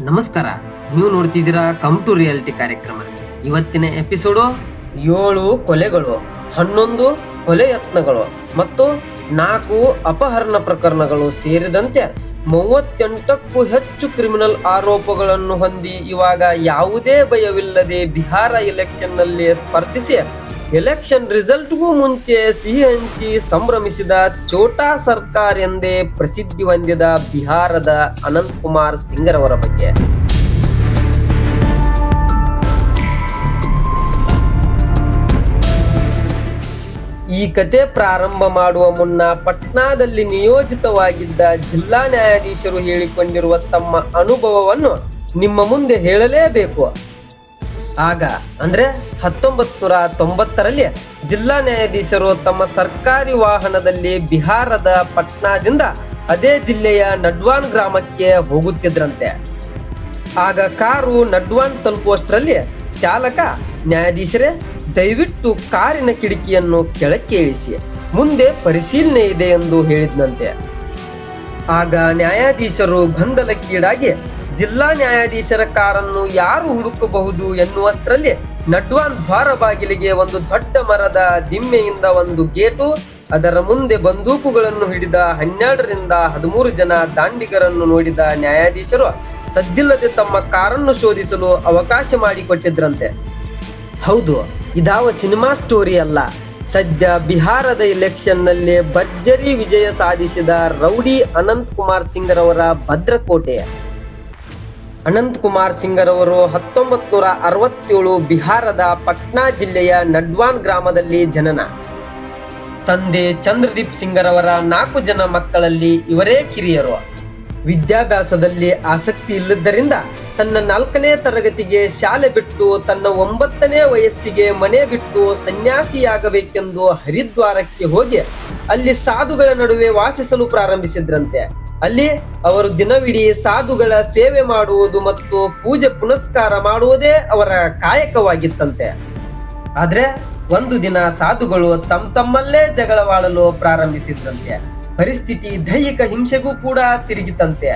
ನಮಸ್ಕಾರ. ನೀವು ನೋಡ್ತಿದ್ದೀರಾ ಕಮ್ ಟು ರಿಯಾಲಿಟಿ ಕಾರ್ಯಕ್ರಮ. ಇವತ್ತಿನ ಎಪಿಸೋಡು 7 ಕೊಲೆಗಳು, 11 ಕೊಲೆ ಯತ್ನಗಳು ಮತ್ತು 4 ಅಪಹರಣ ಪ್ರಕರಣಗಳು ಸೇರಿದಂತೆ 38ಕ್ಕೂ ಹೆಚ್ಚು ಕ್ರಿಮಿನಲ್ ಆರೋಪಗಳನ್ನು ಹೊಂದಿ ಇವಾಗ ಯಾವುದೇ ಭಯವಿಲ್ಲದೆ ಬಿಹಾರ ಎಲೆಕ್ಷನ್ ನಲ್ಲಿ ಸ್ಪರ್ಧಿಸಿ ಎಲೆಕ್ಷನ್ ರಿಸಲ್ಟ್ಗೂ ಮುಂಚೆ ಸಿಹಿ ಹಂಚಿ ಸಂಭ್ರಮಿಸಿದ ಛೋಟಾ ಸರ್ಕಾರ್ ಎಂದೇ ಪ್ರಸಿದ್ಧಿ ಹೊಂದಿದ ಬಿಹಾರದ ಅನಂತ್ ಕುಮಾರ್ ಸಿಂಗರವರ ಬಗ್ಗೆ. ಈ ಕತೆ ಪ್ರಾರಂಭ ಮಾಡುವ ಮುನ್ನ ಪಟ್ನಾದಲ್ಲಿ ನಿಯೋಜಿತವಾಗಿದ್ದ ಜಿಲ್ಲಾ ನ್ಯಾಯಾಧೀಶರು ಹೇಳಿಕೊಂಡಿರುವ ತಮ್ಮ ಅನುಭವವನ್ನು ನಿಮ್ಮ ಮುಂದೆ ಹೇಳಲೇಬೇಕು. ಆಗ ಅಂದ್ರೆ 1990ರಲ್ಲಿ ಜಿಲ್ಲಾ ನ್ಯಾಯಾಧೀಶರು ತಮ್ಮ ಸರ್ಕಾರಿ ವಾಹನದಲ್ಲಿ ಬಿಹಾರದ ಪಟ್ನಾದಿಂದ ಅದೇ ಜಿಲ್ಲೆಯ ನಡ್ವಾನ್ ಗ್ರಾಮಕ್ಕೆ ಹೋಗುತ್ತಿದ್ರಂತೆ. ಆಗ ಕಾರು ನಡ್ವಾನ್ ತಲುಪುವಷ್ಟರಲ್ಲಿ ಚಾಲಕ, ನ್ಯಾಯಾಧೀಶರೇ ದಯವಿಟ್ಟು ಕಾರಿನ ಕಿಟಕಿಯನ್ನು ಕೆಳಕ್ಕೆ ಇಳಿಸಿ, ಮುಂದೆ ಪರಿಶೀಲನೆ ಇದೆ ಎಂದು ಹೇಳಿದ್ನಂತೆ. ಆಗ ನ್ಯಾಯಾಧೀಶರು ಗೊಂದಲಕ್ಕೀಡಾಗಿ ಜಿಲ್ಲಾ ನ್ಯಾಯಾಧೀಶರ ಕಾರನ್ನು ಯಾರು ಹುಡುಕಬಹುದು ಎನ್ನುವಷ್ಟರಲ್ಲಿ ನಡ್ವಾನ್ ದ್ವಾರ ಬಾಗಿಲಿಗೆ ಒಂದು ದೊಡ್ಡ ಮರದ ದಿಮ್ಮೆಯಿಂದ ಒಂದು ಗೇಟು, ಅದರ ಮುಂದೆ ಬಂದೂಕುಗಳನ್ನು ಹಿಡಿದ 12ರಿಂದ 13 ಜನ ದಾಂಡಿಗರನ್ನು ನೋಡಿದ ನ್ಯಾಯಾಧೀಶರು ಸದ್ದಿಲ್ಲದೆ ತಮ್ಮ ಕಾರನ್ನು ಶೋಧಿಸಲು ಅವಕಾಶ ಮಾಡಿಕೊಟ್ಟಿದ್ರಂತೆ. ಹೌದು, ಇದಾವ ಸಿನಿಮಾ ಸ್ಟೋರಿ ಅಲ್ಲ. ಸದ್ಯ ಬಿಹಾರದ ಎಲೆಕ್ಷನ್ ನಲ್ಲಿ ಭರ್ಜರಿ ವಿಜಯ ಸಾಧಿಸಿದ ರೌಡಿ ಅನಂತ್ ಕುಮಾರ್ ಸಿಂಗರವರ ಭದ್ರಕೋಟೆ. ಅನಂತ್ ಕುಮಾರ್ ಸಿಂಗರವರು 1967 ಬಿಹಾರದ ಪಟ್ನಾ ಜಿಲ್ಲೆಯ ನಡ್ವಾನ್ ಗ್ರಾಮದಲ್ಲಿ ಜನನ. ತಂದೆ ಚಂದ್ರದೀಪ್ ಸಿಂಗರವರ 4 ಜನ ಮಕ್ಕಳಲ್ಲಿ ಇವರೇ ಕಿರಿಯರು. ವಿದ್ಯಾಭ್ಯಾಸದಲ್ಲಿ ಆಸಕ್ತಿ ಇಲ್ಲದ್ದರಿಂದ ತನ್ನ 4ನೇ ತರಗತಿಗೆ ಶಾಲೆ ಬಿಟ್ಟು ತನ್ನ 9ನೇ ವಯಸ್ಸಿಗೆ ಮನೆ ಬಿಟ್ಟು ಸನ್ಯಾಸಿಯಾಗಬೇಕೆಂದು ಹರಿದ್ವಾರಕ್ಕೆ ಹೋಗಿ ಅಲ್ಲಿ ಸಾಧುಗಳ ನಡುವೆ ವಾಸಿಸಲು ಪ್ರಾರಂಭಿಸಿದ್ರಂತೆ. ಅಲ್ಲಿ ಅವರು ದಿನವಿಡೀ ಸಾಧುಗಳ ಸೇವೆ ಮಾಡುವುದು ಮತ್ತು ಪೂಜೆ ಪುನಸ್ಕಾರ ಮಾಡುವುದೇ ಅವರ ಕಾಯಕವಾಗಿತ್ತಂತೆ. ಆದ್ರೆ ಒಂದು ದಿನ ಸಾಧುಗಳು ತಮ್ಮಲ್ಲೇ ಜಗಳವಾಡಲು ಪ್ರಾರಂಭಿಸಿದ್ರಂತೆ. ಪರಿಸ್ಥಿತಿ ದೈಹಿಕ ಹಿಂಸೆಗೂ ಕೂಡ ತಿರುಗಿತಂತೆ.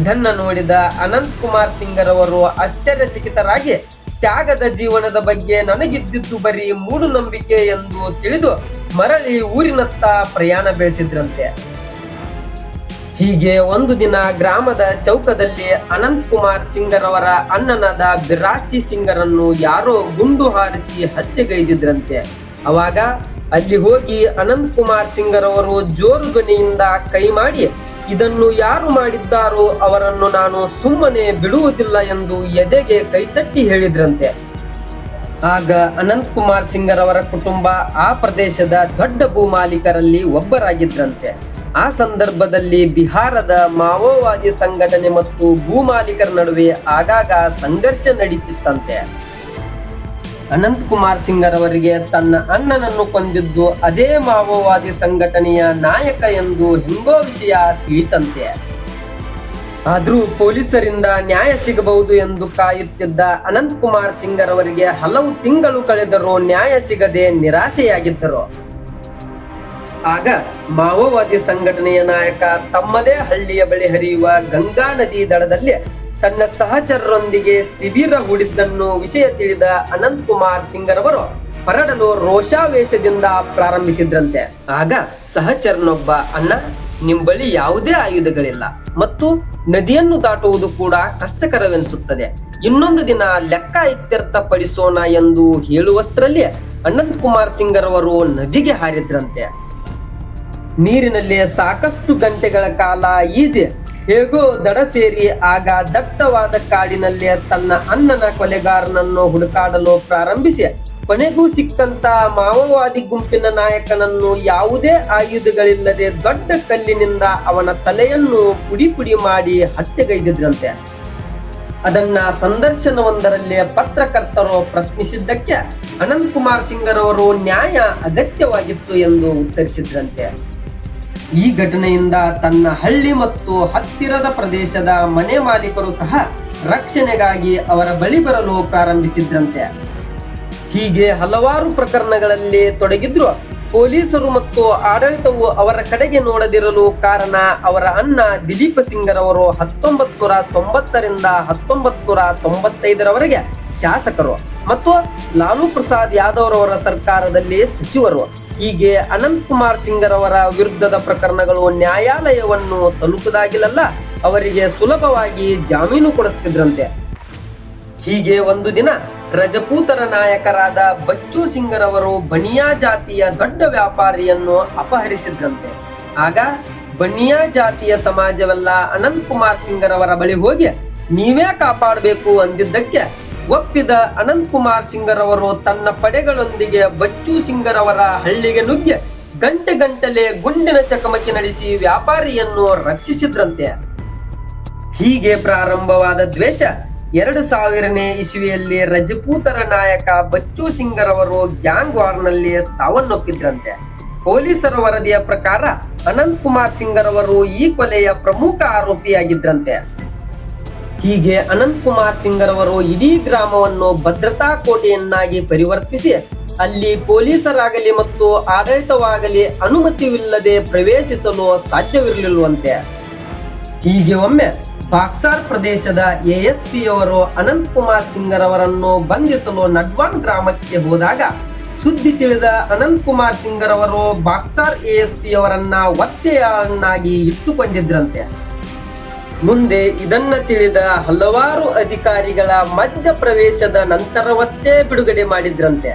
ಇದನ್ನ ನೋಡಿದ ಅನಂತ್ ಕುಮಾರ್ ಸಿಂಗರವರು ಆಶ್ಚರ್ಯಚಕಿತರಾಗಿ ತ್ಯಾಗದ ಜೀವನದ ಬಗ್ಗೆ ನನಗಿದ್ದಿದ್ದು ಬರೀ ಮೂಢನಂಬಿಕೆ ಎಂದು ತಿಳಿದು ಮರಳಿ ಊರಿನತ್ತ ಪ್ರಯಾಣ ಬೆಳೆಸಿದ್ರಂತೆ. ಹೀಗೆ ಒಂದು ದಿನ ಗ್ರಾಮದ ಚೌಕದಲ್ಲಿ ಅನಂತ್ ಕುಮಾರ್ ಸಿಂಗರವರ ಅಣ್ಣನಾದ ಬಿರಾಚಿ ಸಿಂಗರನ್ನು ಯಾರೋ ಗುಂಡು ಹಾರಿಸಿ ಹತ್ಯೆಗೈದಿದ್ರಂತೆ. ಅವಾಗ ಅಲ್ಲಿ ಹೋಗಿ ಅನಂತ್ ಕುಮಾರ್ ಸಿಂಗರವರು ಜೋರು ಧ್ವನಿಯಿಂದ ಕೈ ಮಾಡಿ, ಇದನ್ನು ಯಾರು ಮಾಡಿದ್ದಾರೋ ಅವರನ್ನು ನಾನು ಸುಮ್ಮನೆ ಬಿಡುವುದಿಲ್ಲ ಎಂದು ಎದೆಗೆ ಕೈತಟ್ಟಿ ಹೇಳಿದ್ರಂತೆ. ಆಗ ಅನಂತ್ ಕುಮಾರ್ ಸಿಂಗರವರ ಕುಟುಂಬ ಆ ಪ್ರದೇಶದ ದೊಡ್ಡ ಭೂಮಾಲೀಕರಲ್ಲಿ ಒಬ್ಬರಾಗಿದ್ರಂತೆ. ಆ ಸಂದರ್ಭದಲ್ಲಿ ಬಿಹಾರದ ಮಾವೋವಾದಿ ಸಂಘಟನೆ ಮತ್ತು ಭೂಮಾಲೀಕರ ನಡುವೆ ಆಗಾಗ ಸಂಘರ್ಷ ನಡೀತಿತ್ತಂತೆ. ಅನಂತ್ ಕುಮಾರ್ ಸಿಂಗರವರಿಗೆ ತನ್ನ ಅಣ್ಣನನ್ನು ಕೊಂದಿದ್ದು ಅದೇ ಮಾವೋವಾದಿ ಸಂಘಟನೆಯ ನಾಯಕ ಎಂದು ಹೆಂಗೋ ವಿಷಯ ತಿಳಿತಂತೆ. ಆದ್ರೂ ಪೊಲೀಸರಿಂದ ನ್ಯಾಯ ಸಿಗಬಹುದು ಎಂದು ಕಾಯುತ್ತಿದ್ದ ಅನಂತ್ ಕುಮಾರ್ ಸಿಂಗರವರಿಗೆ ಹಲವು ತಿಂಗಳು ಕಳೆದರೂ ನ್ಯಾಯ ಸಿಗದೆ ನಿರಾಸೆಯಾಗಿದ್ದರು. ಆಗ ಮಾವೋವಾದಿ ಸಂಘಟನೆಯ ನಾಯಕ ತಮ್ಮದೇ ಹಳ್ಳಿಯ ಬಳಿ ಹರಿಯುವ ಗಂಗಾ ನದಿ ದಡದಲ್ಲಿ ತನ್ನ ಸಹಚರರೊಂದಿಗೆ ಶಿಬಿರ ಹೂಡಿದ್ದನ್ನು ವಿಷಯ ತಿಳಿದ ಅನಂತ್ ಕುಮಾರ್ ಸಿಂಗರವರು ಹೊರಡಲು ರೋಷಾವೇಶದಿಂದ ಪ್ರಾರಂಭಿಸಿದ್ರಂತೆ. ಆಗ ಸಹಚರನೊಬ್ಬ, ಅಣ್ಣ, ನಿಮ್ ಬಳಿ ಯಾವುದೇ ಆಯುಧಗಳಿಲ್ಲ ಮತ್ತು ನದಿಯನ್ನು ದಾಟುವುದು ಕೂಡ ಕಷ್ಟಕರವೆನಿಸುತ್ತದೆ, ಇನ್ನೊಂದು ದಿನ ಲೆಕ್ಕ ಇತ್ಯರ್ಥ ಪಡಿಸೋಣ ಎಂದು ಹೇಳುವಷ್ಟರಲ್ಲಿ ಅನಂತ್ ಕುಮಾರ್ ಸಿಂಗರವರು ನದಿಗೆ ಹಾರಿದ್ರಂತೆ. ನೀರಿನಲ್ಲಿ ಸಾಕಷ್ಟು ಗಂಟೆಗಳ ಕಾಲ ಈಜಿ ಹೇಗೋ ದಡ ಸೇರಿ ಆಗ ದಟ್ಟವಾದ ಕಾಡಿನಲ್ಲಿ ತನ್ನ ಅಣ್ಣನ ಕೊಲೆಗಾರನನ್ನು ಹುಡುಕಾಡಲು ಪ್ರಾರಂಭಿಸಿ ಕೊನೆಗೂ ಸಿಕ್ಕಂತ ಮಾವೋವಾದಿ ಗುಂಪಿನ ನಾಯಕನನ್ನು ಯಾವುದೇ ಆಯುಧಗಳಿಲ್ಲದೆ ದೊಡ್ಡ ಕಲ್ಲಿನಿಂದ ಅವನ ತಲೆಯನ್ನು ಪುಡಿ ಪುಡಿ ಮಾಡಿ ಹತ್ಯೆಗೈದಿದ್ರಂತೆ. ಅದನ್ನ ಸಂದರ್ಶನವೊಂದರಲ್ಲಿ ಪತ್ರಕರ್ತರು ಪ್ರಶ್ನಿಸಿದ್ದಕ್ಕೆ ಅನಂತ್ ಕುಮಾರ್ ಸಿಂಗರವರು ನ್ಯಾಯ ಅಗತ್ಯವಾಗಿತ್ತು ಎಂದು ಉತ್ತರಿಸಿದ್ರಂತೆ. ಈ ಘಟನೆಯಿಂದ ತನ್ನ ಹಳ್ಳಿ ಮತ್ತು ಹತ್ತಿರದ ಪ್ರದೇಶದ ಮನೆ ಮಾಲೀಕರು ಸಹ ರಕ್ಷಣೆಗಾಗಿ ಅವರ ಬಳಿ ಬರಲು ಪ್ರಾರಂಭಿಸಿದ್ರಂತೆ. ಹೀಗೆ ಹಲವಾರು ಪ್ರಕರಣಗಳಲ್ಲಿ ತೊಡಗಿದ್ರು ಪೊಲೀಸರು ಮತ್ತು ಆಡಳಿತವು ಅವರ ಕಡೆಗೆ ನೋಡದಿರಲು ಕಾರಣ ಅವರ ಅಣ್ಣ ದಿಲೀಪ್ ಸಿಂಗರವರು 1990ರಿಂದ 1995ರವರೆಗೆ ಶಾಸಕರು ಮತ್ತು ಲಾಲೂ ಪ್ರಸಾದ್ ಯಾದವ್ರವರ ಸರ್ಕಾರದಲ್ಲಿ ಸಚಿವರು. ಹೀಗೆ ಅನಂತ್ ಕುಮಾರ್ ಸಿಂಗರವರ ವಿರುದ್ಧದ ಪ್ರಕರಣಗಳು ನ್ಯಾಯಾಲಯವನ್ನು ತಲುಪದಾಗಿಲ್ಲ ಅವರಿಗೆ ಸುಲಭವಾಗಿ ಜಾಮೀನು ಕೊಡಿಸ್ತಿದ್ರಂತೆ. ಹೀಗೆ ಒಂದು ದಿನ ರಜಪೂತರ ನಾಯಕರಾದ ಬಚ್ಚು ಸಿಂಗರವರು ಬನಿಯಾ ಜಾತಿಯ ದೊಡ್ಡ ವ್ಯಾಪಾರಿಯನ್ನು ಅಪಹರಿಸಿದ್ರಂತೆ. ಆಗ ಬನಿಯಾ ಜಾತಿಯ ಸಮಾಜವೆಲ್ಲ ಅನಂತ್ ಕುಮಾರ್ ಸಿಂಗರವರ ಬಳಿ ಹೋಗಿ ನೀವೇ ಕಾಪಾಡಬೇಕು ಅಂದಿದ್ದಕ್ಕೆ ಒಪ್ಪಿದ ಅನಂತ್ ಕುಮಾರ್ ಸಿಂಗರವರು ತನ್ನ ಪಡೆಗಳೊಂದಿಗೆ ಬಚ್ಚು ಸಿಂಗರವರ ಹಳ್ಳಿಗೆ ನುಗ್ಗಿ ಗಂಟೆಗಟ್ಟಲೆ ಗುಂಡಿನ ಚಕಮಕಿ ನಡೆಸಿ ವ್ಯಾಪಾರಿಯನ್ನು ರಕ್ಷಿಸಿದ್ರಂತೆ. ಹೀಗೆ ಪ್ರಾರಂಭವಾದ ದ್ವೇಷ 2000ನೇ ಇಸವಿಯಲ್ಲಿ ರಜಪೂತರ ನಾಯಕ ಬಚ್ಚು ಸಿಂಗರವರು ಗ್ಯಾಂಗ್ ವಾರ್ನಲ್ಲಿ ಸಾವನ್ನಪ್ಪಿದ್ರಂತೆ. ಪೊಲೀಸರ ವರದಿಯ ಪ್ರಕಾರ ಅನಂತ್ ಕುಮಾರ್ ಸಿಂಗರವರು ಈ ಕೊಲೆಯ ಪ್ರಮುಖ ಆರೋಪಿಯಾಗಿದ್ರಂತೆ. ಹೀಗೆ ಅನಂತ್ ಕುಮಾರ್ ಸಿಂಗರವರು ಇಡೀ ಗ್ರಾಮವನ್ನು ಭದ್ರತಾ ಕೋಟೆಯನ್ನಾಗಿ ಪರಿವರ್ತಿಸಿ ಅಲ್ಲಿ ಪೊಲೀಸರಾಗಲಿ ಮತ್ತು ಆಡಳಿತವಾಗಲಿ ಅನುಮತಿವಿಲ್ಲದೆ ಪ್ರವೇಶಿಸಲು ಸಾಧ್ಯವಿರಲಿಲ್ಲವಂತೆ. ಹೀಗೆ ಒಮ್ಮೆ ಬಾಕ್ಸಾರ್ ಪ್ರದೇಶದ ASP ಅವರು ಅನಂತ್ ಕುಮಾರ್ ಸಿಂಗರವರನ್ನು ಬಂಧಿಸಲು ನಡ್ವಾನ್ ಗ್ರಾಮಕ್ಕೆ ಹೋದಾಗ ಸುದ್ದಿ ತಿಳಿದ ಅನಂತ್ ಕುಮಾರ್ ಸಿಂಗರವರು ಬಾಕ್ಸಾರ್ ASP ಅವರನ್ನ ಒತ್ತೆಯಾಳನ್ನಾಗಿ ಇಟ್ಟುಕೊಂಡಿದ್ರಂತೆ. ಮುಂದೆ ಇದನ್ನ ತಿಳಿದ ಹಲವಾರು ಅಧಿಕಾರಿಗಳ ಮಧ್ಯ ಪ್ರವೇಶದ ನಂತರವಷ್ಟೇ ಬಿಡುಗಡೆ ಮಾಡಿದ್ರಂತೆ.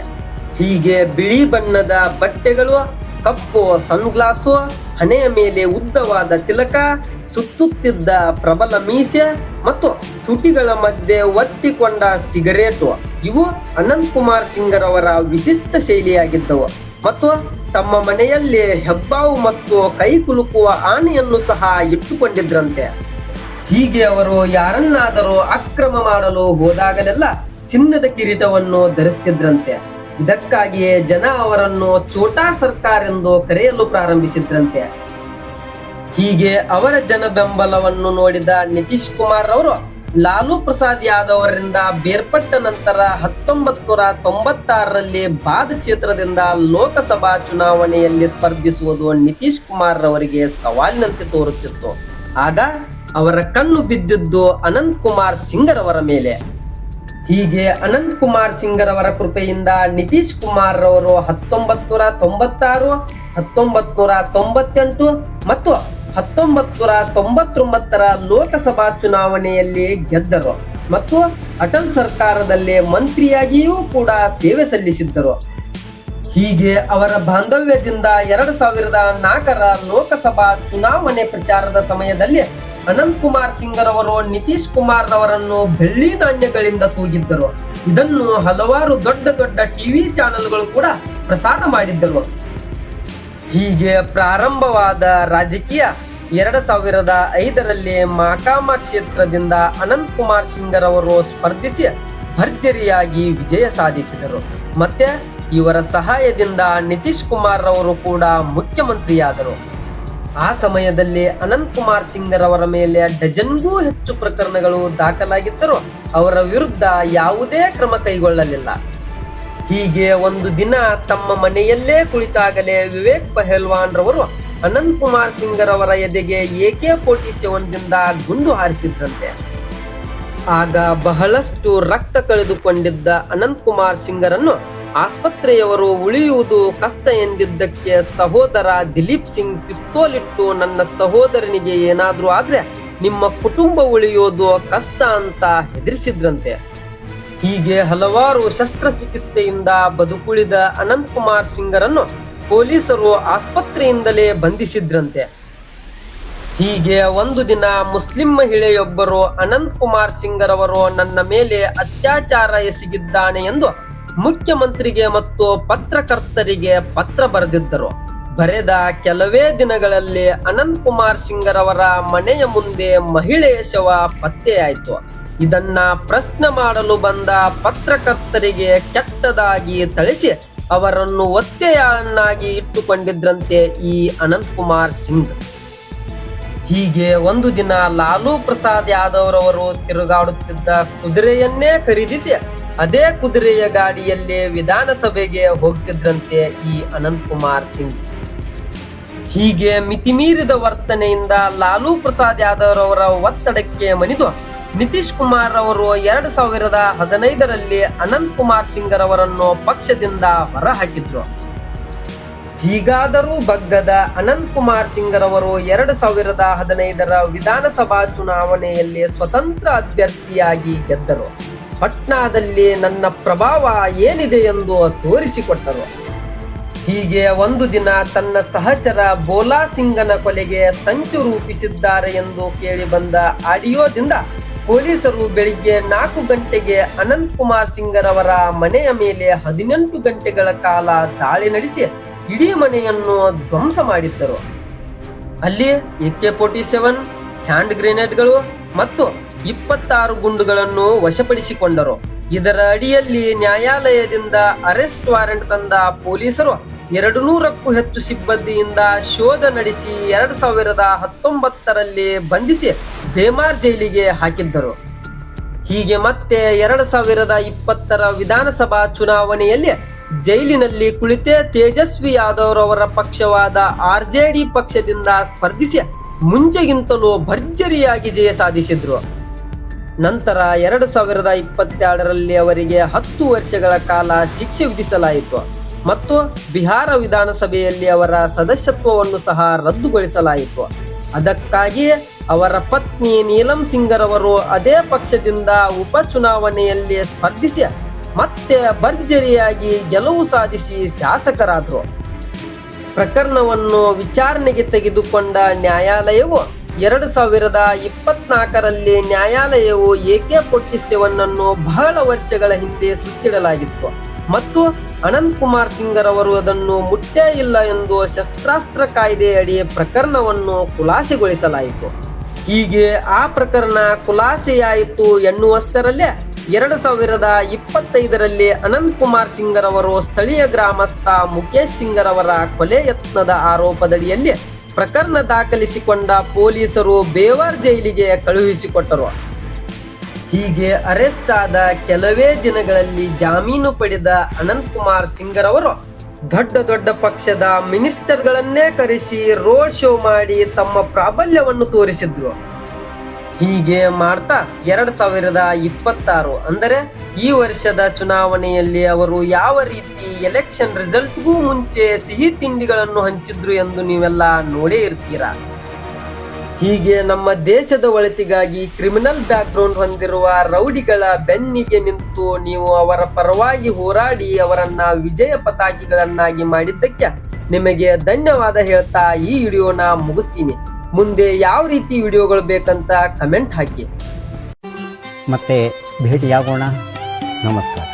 ಹೀಗೆ ಬಿಳಿ ಬಣ್ಣದ ಬಟ್ಟೆಗಳು, ಕಪ್ಪು ಸನ್ಗ್ಲಾಸು, ಹಣೆಯ ಮೇಲೆ ಉದ್ದವಾದ ತಿಲಕ, ಸುತ್ತುತ್ತಿದ್ದ ಪ್ರಬಲ ಮೀಸೆ ಮತ್ತು ತುಟಿಗಳ ಮಧ್ಯೆ ಒತ್ತಿಕೊಂಡ ಸಿಗರೇಟು ಇವು ಅನಂತ್ ಕುಮಾರ್ ಸಿಂಗರವರ ವಿಶಿಷ್ಟ ಶೈಲಿಯಾಗಿದ್ದವು. ಮತ್ತು ತಮ್ಮ ಮನೆಯಲ್ಲಿ ಹೆಬ್ಬಾವು ಮತ್ತು ಕೈ ಕುಲುಕುವ ಆನೆಯನ್ನು ಸಹ ಇಟ್ಟುಕೊಂಡಿದ್ರಂತೆ. ಹೀಗೆ ಅವರು ಯಾರನ್ನಾದರೂ ಅಕ್ರಮ ಮಾಡಲು ಹೋದಾಗಲೆಲ್ಲ ಚಿನ್ನದ ಕಿರೀಟವನ್ನು ಧರಿಸುತ್ತಿದ್ರಂತೆ. ಇದಕ್ಕಾಗಿಯೇ ಜನ ಅವರನ್ನು ಛೋಟಾ ಸರ್ಕಾರ್ ಎಂದು ಕರೆಯಲು ಪ್ರಾರಂಭಿಸಿದ್ರಂತೆ. ಹೀಗೆ ಅವರ ಜನ ಬೆಂಬಲವನ್ನು ನೋಡಿದ ನಿತೀಶ್ ಕುಮಾರ್ ಅವರು ಲಾಲೂ ಪ್ರಸಾದ್ ಯಾದವ್ ಅವರಿಂದ ಬೇರ್ಪಟ್ಟ ನಂತರ 1996ರಲ್ಲಿ ಬಾದ್ ಕ್ಷೇತ್ರದಿಂದ ಲೋಕಸಭಾ ಚುನಾವಣೆಯಲ್ಲಿ ಸ್ಪರ್ಧಿಸುವುದು ನಿತೀಶ್ ಕುಮಾರ್ ಅವರಿಗೆ ಸವಾಲಿನಂತೆ ತೋರುತ್ತಿತ್ತು. ಆಗ ಅವರ ಕಣ್ಣು ಬಿದ್ದಿದ್ದು ಅನಂತ್ ಕುಮಾರ್ ಸಿಂಗರವರ ಮೇಲೆ. ಹೀಗೆ ಅನಂತ್ ಕುಮಾರ್ ಸಿಂಗರವರ ಕೃಪೆಯಿಂದ ನಿತೀಶ್ ಕುಮಾರ್ ಅವರು 1996, 1998 ಮತ್ತು 1999ರ ಲೋಕಸಭಾ ಚುನಾವಣೆಯಲ್ಲಿ ಗೆದ್ದರು ಮತ್ತು ಅಟಲ್ ಸರ್ಕಾರದಲ್ಲಿ ಮಂತ್ರಿಯಾಗಿಯೂ ಕೂಡ ಸೇವೆ ಸಲ್ಲಿಸಿದ್ದರು. ಹೀಗೆ ಅವರ ಬಾಂಧವ್ಯದಿಂದ 2004ರ ಲೋಕಸಭಾ ಚುನಾವಣೆ ಪ್ರಚಾರದ ಸಮಯದಲ್ಲಿ ಅನಂತ್ ಕುಮಾರ್ ಸಿಂಗರವರು ನಿತೀಶ್ ಕುಮಾರ್ ಅವರನ್ನು ಬೆಳ್ಳಿ ನಾಣ್ಯಗಳಿಂದ ತೂಗಿದ್ದರು. ಇದನ್ನು ಹಲವಾರು ದೊಡ್ಡ ದೊಡ್ಡ ಟಿವಿ ಚಾನೆಲ್ಗಳು ಕೂಡ ಪ್ರಸಾರ ಮಾಡಿದ್ದರು. ಹೀಗೆ ಪ್ರಾರಂಭವಾದ ರಾಜಕೀಯ 2005ರಲ್ಲಿ ಮಾಕಾಮ ಕ್ಷೇತ್ರದಿಂದ ಅನಂತ್ ಕುಮಾರ್ ಸಿಂಗರವರು ಸ್ಪರ್ಧಿಸಿ ಭರ್ಜರಿಯಾಗಿ ವಿಜಯ ಸಾಧಿಸಿದರು. ಮತ್ತೆ ಇವರ ಸಹಾಯದಿಂದ ನಿತೀಶ್ ಕುಮಾರ್ ಅವರು ಕೂಡ ಮುಖ್ಯಮಂತ್ರಿಯಾದರು. ಆ ಸಮಯದಲ್ಲಿ ಅನಂತ್ ಕುಮಾರ್ ಸಿಂಗರವರ ಮೇಲೆ ಡಜನ್ಗೂ ಹೆಚ್ಚು ಪ್ರಕರಣಗಳು ದಾಖಲಾಗಿದ್ದರೂ ಅವರ ವಿರುದ್ಧ ಯಾವುದೇ ಕ್ರಮ ಕೈಗೊಳ್ಳಲಿಲ್ಲ. ಹೀಗೆ ಒಂದು ದಿನ ತಮ್ಮ ಮನೆಯಲ್ಲೇ ಕುಳಿತಾಗಲೇ ವಿವೇಕ್ ಪಹಲ್ವಾನ್ ರವರು ಅನಂತ್ ಕುಮಾರ್ ಸಿಂಗರವರ ಎದೆಗೆ AK-47ದಿಂದ ಗುಂಡು ಹಾರಿಸಿದ್ರಂತೆ. ಆಗ ಬಹಳಷ್ಟು ರಕ್ತ ಕಳೆದುಕೊಂಡಿದ್ದ ಅನಂತ್ ಕುಮಾರ್ ಸಿಂಗರನ್ನು ಆಸ್ಪತ್ರೆಯವರು ಉಳಿಯುವುದು ಕಷ್ಟ ಎಂದಿದ್ದಕ್ಕೆ ಸಹೋದರ ದಿಲೀಪ್ ಸಿಂಗ್ ಪಿಸ್ತೂಲ್ ಇಟ್ಟು ನನ್ನ ಸಹೋದರನಿಗೆ ಏನಾದ್ರೂ ಆದ್ರೆ ನಿಮ್ಮ ಕುಟುಂಬ ಉಳಿಯೋದು ಕಷ್ಟ ಅಂತ ಹೆದರಿಸಿದ್ರಂತೆ. ಹೀಗೆ ಹಲವಾರು ಶಸ್ತ್ರಚಿಕಿತ್ಸೆಯಿಂದ ಬದುಕುಳಿದ ಅನಂತ್ ಕುಮಾರ್ ಸಿಂಗರನ್ನು ಪೊಲೀಸರು ಆಸ್ಪತ್ರೆಯಿಂದಲೇ ಬಂಧಿಸಿದ್ರಂತೆ. ಹೀಗೆ ಒಂದು ದಿನ ಮುಸ್ಲಿಂ ಮಹಿಳೆಯೊಬ್ಬರು ಅನಂತ್ ಕುಮಾರ್ ಸಿಂಗರವರು ನನ್ನ ಮೇಲೆ ಅತ್ಯಾಚಾರ ಎಸಗಿದ್ದಾನೆ ಎಂದು ಮುಖ್ಯಮಂತ್ರಿಗೆ ಮತ್ತು ಪತ್ರಕರ್ತರಿಗೆ ಪತ್ರ ಬರೆದಿದ್ದರು. ಬರೆದ ಕೆಲವೇ ದಿನಗಳಲ್ಲಿ ಅನಂತ್ ಕುಮಾರ್ ಸಿಂಗರವರ ಮನೆಯ ಮುಂದೆ ಮಹಿಳೆಯ ಶವ ಪತ್ತೆಯಾಯಿತು. ಇದನ್ನ ಪ್ರಶ್ನೆ ಮಾಡಲು ಬಂದ ಪತ್ರಕರ್ತರಿಗೆ ಕೆಟ್ಟದಾಗಿ ಥಳಿಸಿ ಅವರನ್ನು ಒತ್ತೆಯಾಳನ್ನಾಗಿ ಇಟ್ಟುಕೊಂಡಿದ್ರಂತೆ ಈ ಅನಂತ್ ಕುಮಾರ್ ಸಿಂಗ್. ಹೀಗೆ ಒಂದು ದಿನ ಲಾಲೂ ಪ್ರಸಾದ್ ಯಾದವ್ ರವರು ತಿರುಗಾಡುತ್ತಿದ್ದ ಕುದುರೆಯನ್ನೇ ಖರೀದಿಸಿ ಅದೇ ಕುದುರೆಯ ಗಾಡಿಯಲ್ಲಿ ವಿಧಾನಸಭೆಗೆ ಹೋಗ್ತಿದ್ರಂತೆ ಈ ಅನಂತ್ ಕುಮಾರ್ ಸಿಂಗ್. ಹೀಗೆ ಮಿತಿಮೀರಿದ ವರ್ತನೆಯಿಂದ ಲಾಲೂ ಪ್ರಸಾದ್ ಯಾದವ್ ಅವರ ಒತ್ತಡಕ್ಕೆ ಮಣಿದು ನಿತೀಶ್ ಕುಮಾರ್ ಅವರು 2015ರಲ್ಲಿ ಅನಂತ್ ಕುಮಾರ್ ಸಿಂಗ್ ರವರನ್ನು ಪಕ್ಷದಿಂದ ಹೊರಹಾಕಿದ್ರು. ಹೀಗಾದರೂ ಬಗ್ಗದ ಅನಂತ್ ಕುಮಾರ್ ಸಿಂಗ್ ರವರು 2015ರ ವಿಧಾನಸಭಾ ಚುನಾವಣೆಯಲ್ಲಿ ಸ್ವತಂತ್ರ ಅಭ್ಯರ್ಥಿಯಾಗಿ ಗೆದ್ದರು. ಪಟ್ನಾದಲ್ಲಿ ನನ್ನ ಪ್ರಭಾವ ಏನಿದೆ ಎಂದು ತೋರಿಸಿಕೊಟ್ಟರು. ಹೀಗೆ ಒಂದು ದಿನ ತನ್ನ ಸಹಚರ ಬೋಲಾ ಸಿಂಗನ ಕೊಲೆಗೆ ಸಂಚು ರೂಪಿಸಿದ್ದಾರೆ ಎಂದು ಕೇಳಿ ಬಂದ ಆಡಿಯೋದಿಂದ ಪೊಲೀಸರು ಬೆಳಿಗ್ಗೆ 4 ಗಂಟೆಗೆ ಅನಂತ್ ಕುಮಾರ್ ಸಿಂಗ್ ರವರ ಮನೆಯ ಮೇಲೆ 18 ಗಂಟೆಗಳ ಕಾಲ ದಾಳಿ ನಡೆಸಿ ಇಡೀ ಮನೆಯನ್ನು ಧ್ವಂಸ ಮಾಡಿದ್ದರು. ಅಲ್ಲಿ AK-47 ಹ್ಯಾಂಡ್ ಗ್ರೆನೇಡ್ಗಳು ಮತ್ತು 26 ಗುಂಡುಗಳನ್ನು ವಶಪಡಿಸಿಕೊಂಡರು. ಇದರ ಅಡಿಯಲ್ಲಿ ನ್ಯಾಯಾಲಯದಿಂದ ಅರೆಸ್ಟ್ ವಾರೆಂಟ್ ತಂದ ಪೊಲೀಸರು 200ಕ್ಕೂ ಹೆಚ್ಚು ಸಿಬ್ಬಂದಿಯಿಂದ ಶೋಧ ನಡೆಸಿ 2019ರಲ್ಲಿ ಬಂಧಿಸಿ ಬೇಮಾರ್ ಜೈಲಿಗೆ ಹಾಕಿದ್ದರು. ಹೀಗೆ ಮತ್ತೆ 2020ರ ವಿಧಾನಸಭಾ ಚುನಾವಣೆಯಲ್ಲಿ ಜೈಲಿನಲ್ಲಿ ಕುಳಿತೇ ತೇಜಸ್ವಿ ಯಾದವ್ ರವರ ಪಕ್ಷವಾದ RJD ಪಕ್ಷದಿಂದ ಸ್ಪರ್ಧಿಸಿ ಮುಂಚೆಗಿಂತಲೂ ಭರ್ಜರಿಯಾಗಿ ಜಯ ಸಾಧಿಸಿದ್ರು. ನಂತರ 2022ರಲ್ಲಿ ಅವರಿಗೆ 10 ವರ್ಷಗಳ ಕಾಲ ಶಿಕ್ಷೆ ವಿಧಿಸಲಾಯಿತು ಮತ್ತು ಬಿಹಾರ ವಿಧಾನಸಭೆಯಲ್ಲಿ ಅವರ ಸದಸ್ಯತ್ವವನ್ನು ಸಹ ರದ್ದುಗೊಳಿಸಲಾಯಿತು. ಅದಕ್ಕಾಗಿ ಅವರ ಪತ್ನಿ ನೀಲಂ ಸಿಂಗ್ ರವರು ಅದೇ ಪಕ್ಷದಿಂದ ಉಪಚುನಾವಣೆಯಲ್ಲಿ ಸ್ಪರ್ಧಿಸಿ ಮತ್ತೆ ಭರ್ಜರಿಯಾಗಿ ಗೆಲುವು ಸಾಧಿಸಿ ಶಾಸಕರಾದರು. ಪ್ರಕರಣವನ್ನು ವಿಚಾರಣೆಗೆ ತೆಗೆದುಕೊಂಡ ನ್ಯಾಯಾಲಯವು 2024ರಲ್ಲಿ ನ್ಯಾಯಾಲಯವು AK-47 ಅನ್ನು ಬಹಳ ವರ್ಷಗಳ ಹಿಂದೆ ಸುತ್ತಿಡಲಾಗಿತ್ತು ಮತ್ತು ಅನಂತ್ ಕುಮಾರ್ ಸಿಂಗ್ ರವರು ಅದನ್ನು ಮುಟ್ಟೇ ಇಲ್ಲ ಎಂದು ಶಸ್ತ್ರಾಸ್ತ್ರ ಕಾಯ್ದೆ ಅಡಿ ಪ್ರಕರಣವನ್ನು ಖುಲಾಸೆಗೊಳಿಸಲಾಯಿತು. ಹೀಗೆ ಆ ಪ್ರಕರಣ ಖುಲಾಸೆಯಾಯಿತು ಎನ್ನುವಷ್ಟರಲ್ಲೇ 2025ರಲ್ಲಿ ಅನಂತ್ ಕುಮಾರ್ ಸಿಂಗ್ ರವರು ಸ್ಥಳೀಯ ಗ್ರಾಮಸ್ಥ ಮುಖೇಶ್ ಸಿಂಗ್ ರವರ ಕೊಲೆ ಯತ್ನದ ಆರೋಪದಡಿಯಲ್ಲಿ ಪ್ರಕರಣ ದಾಖಲಿಸಿಕೊಂಡ ಪೊಲೀಸರು ಬೇವಾರ್ ಜೈಲಿಗೆ ಕಳುಹಿಸಿಕೊಟ್ಟರು. ಹೀಗೆ ಅರೆಸ್ಟ್ ಆದ ಕೆಲವೇ ದಿನಗಳಲ್ಲಿ ಜಾಮೀನು ಪಡೆದ ಅನಂತ್ ಕುಮಾರ್ ಸಿಂಗ್ ರವರು ದೊಡ್ಡ ದೊಡ್ಡ ಪಕ್ಷದ ಮಿನಿಸ್ಟರ್ಗಳನ್ನೇ ಕರೆಸಿ ರೋಡ್ ಶೋ ಮಾಡಿ ತಮ್ಮ ಪ್ರಾಬಲ್ಯವನ್ನು ತೋರಿಸಿದ್ರು. ಹೀಗೆ ಮಾಡ್ತಾ 2026 ಅಂದರೆ ಈ ವರ್ಷದ ಚುನಾವಣೆಯಲ್ಲಿ ಅವರು ಯಾವ ರೀತಿ ಎಲೆಕ್ಷನ್ ರಿಸಲ್ಟ್ಗೂ ಮುಂಚೆ ಸಿಹಿ ತಿಂಡಿಗಳನ್ನು ಹಂಚಿದ್ರು ಎಂದು ನೀವೆಲ್ಲ ನೋಡೇ ಇರ್ತೀರಾ. ಹೀಗೆ ನಮ್ಮ ದೇಶದ ಒಳಿತಿಗಾಗಿ ಕ್ರಿಮಿನಲ್ ಬ್ಯಾಕ್ಗ್ರೌಂಡ್ ಹೊಂದಿರುವ ರೌಡಿಗಳ ಬೆನ್ನಿಗೆ ನಿಂತು ನೀವು ಅವರ ಪರವಾಗಿ ಹೋರಾಡಿ ಅವರನ್ನ ವಿಜಯ ಪತಾಕಿಗಳನ್ನಾಗಿ ಮಾಡಿದ್ದಕ್ಕೆ ನಿಮಗೆ ಧನ್ಯವಾದ ಹೇಳ್ತಾ ಈ ವಿಡಿಯೋನ ಮುಗಿಸ್ತೀನಿ. ಮುಂದೆ ಯಾವ ರೀತಿ ವಿಡಿಯೋಗಳು ಬೇಕಂತ ಕಮೆಂಟ್ ಹಾಕಿ. ಮತ್ತೆ ಭೇಟಿಯಾಗೋಣ. ನಮಸ್ಕಾರ.